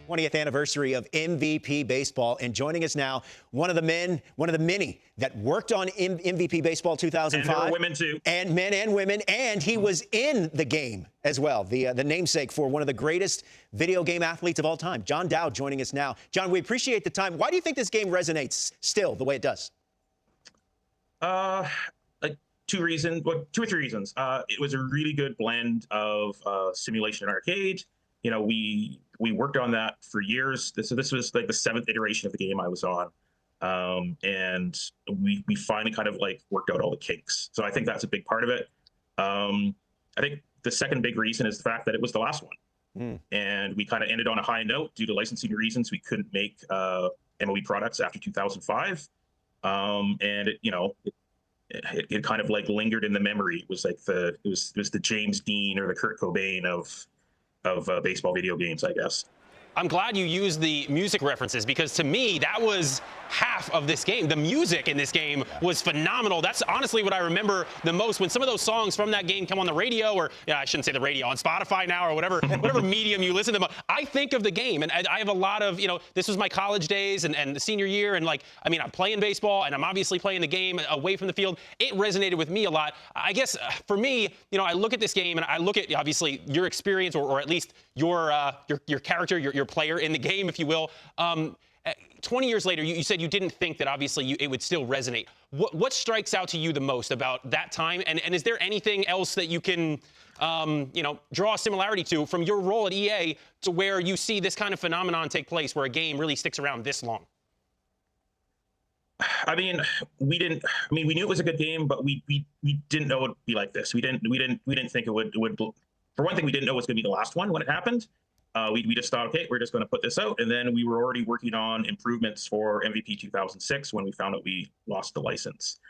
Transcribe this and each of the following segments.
20th anniversary of MVP baseball, and joining us now, one of the many that worked on MVP baseball 2005. And there were women too. And men and women, and he was in the game as well, the namesake for one of the greatest video game athletes of all time, Jon Dowd, joining us now. Jon, we appreciate the time. Why do you think this game resonates still the way it does? Like two or three reasons. It was a really good blend of simulation and arcade. You know, we worked on that for years. This was like the 7th iteration of the game I was on. And we finally kind of like worked out all the kinks. So I think that's a big part of it. I think the second big reason is the fact that it was the last one. And we kind of ended on a high note due to licensing reasons. We couldn't make MLB products after 2005. And it kind of like lingered in the memory. It was like it was the James Dean or the Kurt Cobain of baseball video games, I guess. I'm glad you used the music references, because to me, that was half of this game. The music in this game was phenomenal. That's honestly what I remember the most. When some of those songs from that game come on the radio, or I shouldn't say the radio, on Spotify now, or whatever medium you listen to them, I think of the game. And I have a lot of, this was my college days and the senior year. And I'm playing baseball, and I'm obviously playing the game away from the field. It resonated with me a lot. I guess for me, I look at this game and I look at, obviously, your experience, or at least your character, your player in the game, if you will. 20 years later, you said you didn't think that obviously it would still resonate. What strikes out to you the most about that time? And is there anything else that you can, draw a similarity to from your role at EA to where you see this kind of phenomenon take place, where a game really sticks around this long? I mean, we knew it was a good game, but we didn't know it would be like this. We didn't think it would. For one thing, we didn't know it was going to be the last one when it happened. We just thought, okay, we're just going to put this out. And then we were already working on improvements for MVP 2006 when we found out we lost the license.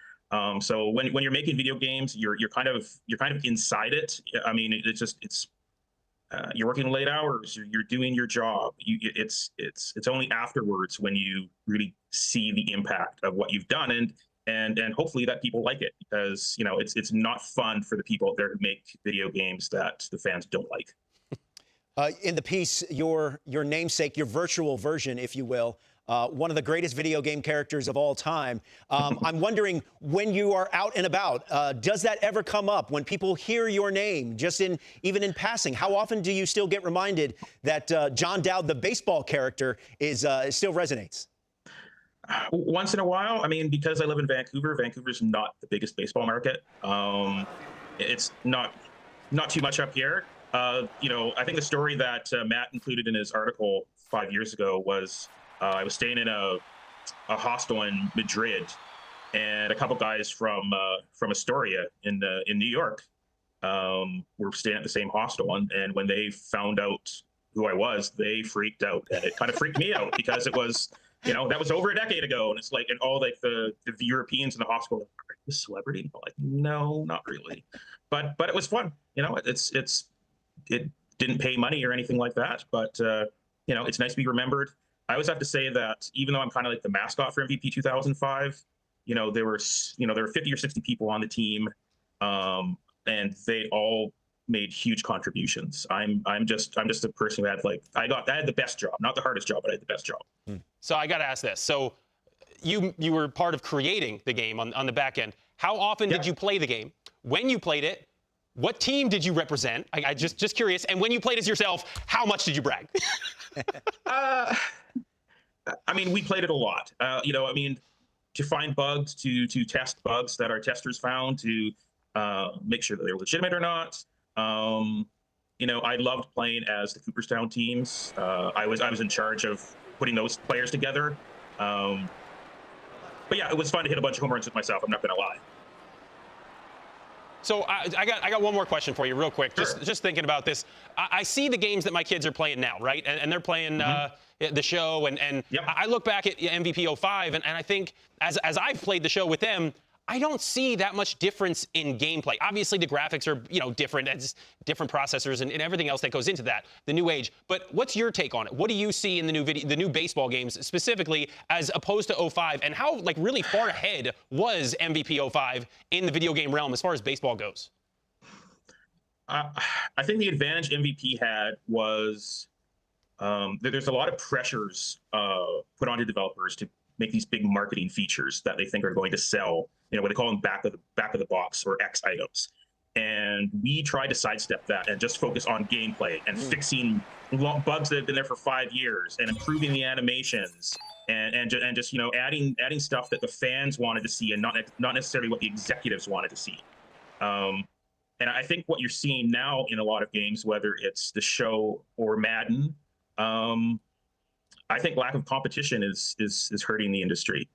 So when you're making video games, you're kind of inside it. I mean, it's you're working late hours. You're doing your job. It's only afterwards when you really see the impact of what you've done, and hopefully that people like it, because it's not fun for the people out there who make video games that the fans don't like. In the piece, your namesake, your virtual version, if you will, one of the greatest video game characters of all time. I'm wondering, when you are out and about, does that ever come up when people hear your name, even in passing? How often do you still get reminded that Jon Dowd, the baseball character, still resonates? Once in a while. I mean, because I live in Vancouver, Vancouver's not the biggest baseball market. It's not too much up here. I think the story that Matt included in his article 5 years ago was I was staying in a hostel in Madrid, and a couple guys from Astoria in New York were staying at the same hostel, and when they found out who I was, they freaked out, and it kind of freaked me out, because it was that was over a decade ago, and it's like, and all like the Europeans in the hospital, are you a celebrity? I'm like, no, not really, but it was fun. It didn't pay money or anything like that, but it's nice to be remembered. I always have to say that even though I'm kind of like the mascot for MVP 2005, there were 50 or 60 people on the team, and they all made huge contributions. I'm just a person who had I had the best job, not the hardest job, but I had the best job. So I got to ask this. So you were part of creating the game on the back end. How often did you play the game? When you played it, what team did you represent? I just curious. And when you played as yourself, how much did you brag? I mean, we played it a lot. To find bugs, to test bugs that our testers found, to make sure that they were legitimate or not. I loved playing as the Cooperstown teams. I was in charge of putting those players together. But yeah, it was fun to hit a bunch of home runs with myself. I'm not going to lie. So I got one more question for you real quick. Sure. Just thinking about this. I see the games that my kids are playing now, right? And they're playing the show. And yep. I look back at MVP 05, and I think as I've played the show with them, I don't see that much difference in gameplay. Obviously, the graphics are different, and different processors and everything else that goes into that, the new age. But what's your take on it? What do you see in the new baseball games specifically, as opposed to 05, and how really far ahead was MVP 05 in the video game realm as far as baseball goes? I think the advantage MVP had was there's a lot of pressures put onto developers to make these big marketing features that they think are going to sell. What they call them back of the box or X items. And we tried to sidestep that and just focus on gameplay and fixing bugs that have been there for 5 years and improving the animations and just adding stuff that the fans wanted to see and not necessarily what the executives wanted to see. And I think what you're seeing now in a lot of games, whether it's the show or Madden, I think lack of competition is hurting the industry.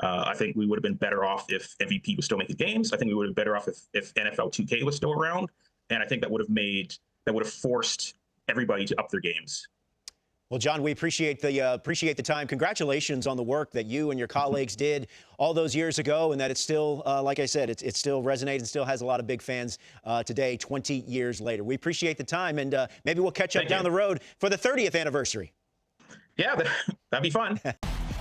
I think we would have been better off if MVP was still making games. I think we would have been better off if NFL 2K was still around. And I think that would have forced everybody to up their games. Well, Jon, we appreciate the time. Congratulations on the work that you and your colleagues did all those years ago, and that it's still, like I said, it still resonates and still has a lot of big fans today, 20 years later. We appreciate the time, and maybe we'll catch up down the road for the 30th anniversary. Yeah, that'd be fun.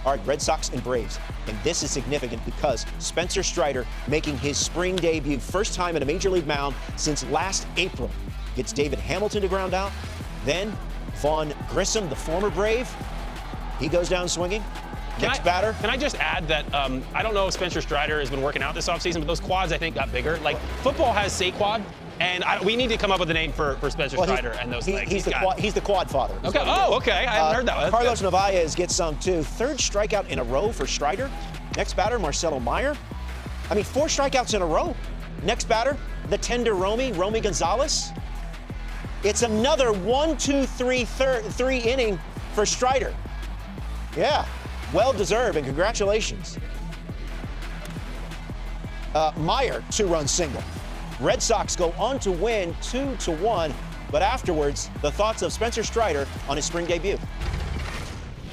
All right, Red Sox and Braves. And this is significant because Spencer Strider making his spring debut, first time at a major league mound since last April. Gets David Hamilton to ground out. Then Vaughn Grissom, the former Brave, he goes down swinging. Next batter. Can I just add that I don't know if Spencer Strider has been working out this offseason, but those quads, I think, got bigger. Like, football has Saquad, and we need to come up with a name for Spencer Strider and those legs. He's the quad father. Okay. Oh, okay. I haven't heard that one. Carlos Narvaez gets some, too. Third strikeout in a row for Strider. Next batter, Marcelo Meyer. 4 strikeouts in a row. Next batter, the tender Romy Gonzalez. It's another 1-2-3 inning for Strider. Yeah, well-deserved, and congratulations. Meyer, 2-run single. Red Sox go on to win 2-1, but afterwards, the thoughts of Spencer Strider on his spring debut.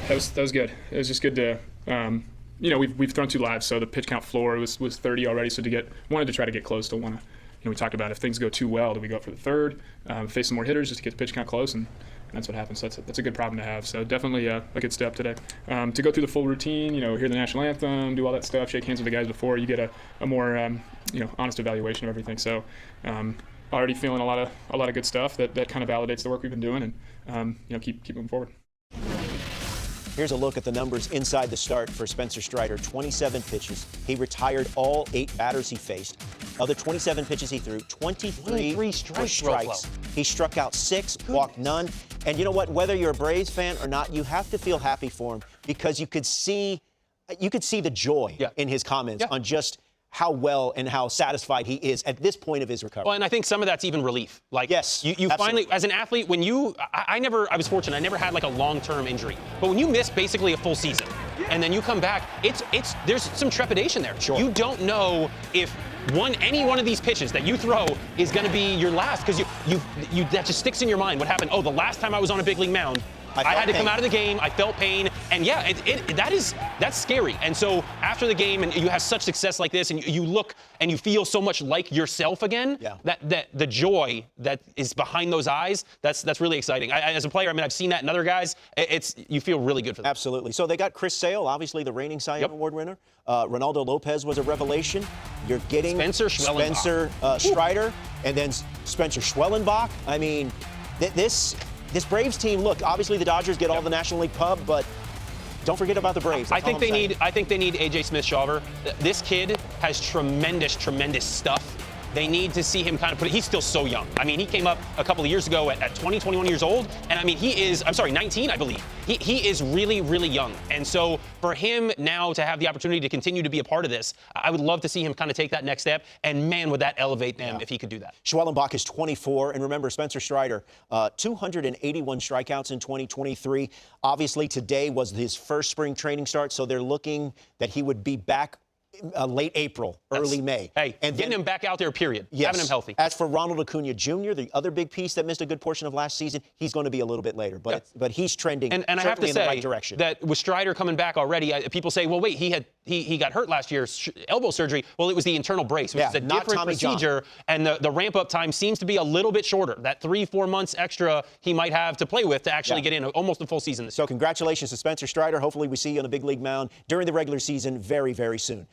That was good. It was just good to, we've thrown 2 lives, so the pitch count floor was 30 already. So wanted to try to get close to one. We talked about if things go too well, do we go for the third, face some more hitters just to get the pitch count close, and that's what happens. So that's a good problem to have. So definitely a good step today. To go through the full routine, hear the national anthem, do all that stuff, shake hands with the guys before, you get a more honest evaluation of everything. So already feeling a lot of good stuff that kind of validates the work we've been doing, and keep moving forward. Here's a look at the numbers inside the start for Spencer Strider. 27 pitches. He retired all 8 batters he faced. Of the 27 pitches he threw, 23 were strikes. He struck out 6, walked none. And you know what? Whether you're a Braves fan or not, you have to feel happy for him because you could see the joy in his comments on just how well and how satisfied he is at this point of his recovery. Well, and I think some of that's even relief. Like, yes, you finally, as an athlete, when I was fortunate, I never had like a long-term injury. But when you miss basically a full season and then you come back, there's some trepidation there. Sure. You don't know if any one of these pitches that you throw is going to be your last, because that just sticks in your mind. What happened? Oh, the last time I was on a big league mound, I had to come out of the game. I felt pain, and yeah, that's scary. And so after the game, and you have such success like this, and you look and you feel so much like yourself again. Yeah. That the joy that is behind those eyes, that's really exciting. As a player, I've seen that in other guys. You feel really good for them. Absolutely. So they got Chris Sale, obviously the reigning Cy Young Award winner. Ronaldo Lopez was a revelation. You're getting Spencer Strider, and then Spencer Schwellenbach. This Braves team, look, obviously the Dodgers get all the National League pub, but don't forget about the Braves. I think they need AJ Smith-Shawver. This kid has tremendous stuff. They need to see him kind of he's still so young. He came up a couple of years ago at 20, 21 years old, and he is, 19, I believe. He is really, really young. And so for him now to have the opportunity to continue to be a part of this, I would love to see him kind of take that next step, and man, would that elevate them if he could do that. Schwellenbach is 24, and remember, Spencer Strider, 281 strikeouts in 2023. Obviously, today was his first spring training start, so they're looking that he would be back late April, early May. Hey, and getting him back out there, period. Yes. Having him healthy. As for Ronald Acuna Jr., the other big piece that missed a good portion of last season, he's going to be a little bit later. But he's trending and I have to in say the right direction. That with Strider coming back already, people say, well, wait, he got hurt last year, elbow surgery. Well, it was the internal brace, which is a different procedure, and the ramp-up time seems to be a little bit shorter. That 3-4 months extra he might have to play with to actually get in almost a full season this year. So congratulations to Spencer Strider. Hopefully we see you on a big league mound during the regular season very, very soon.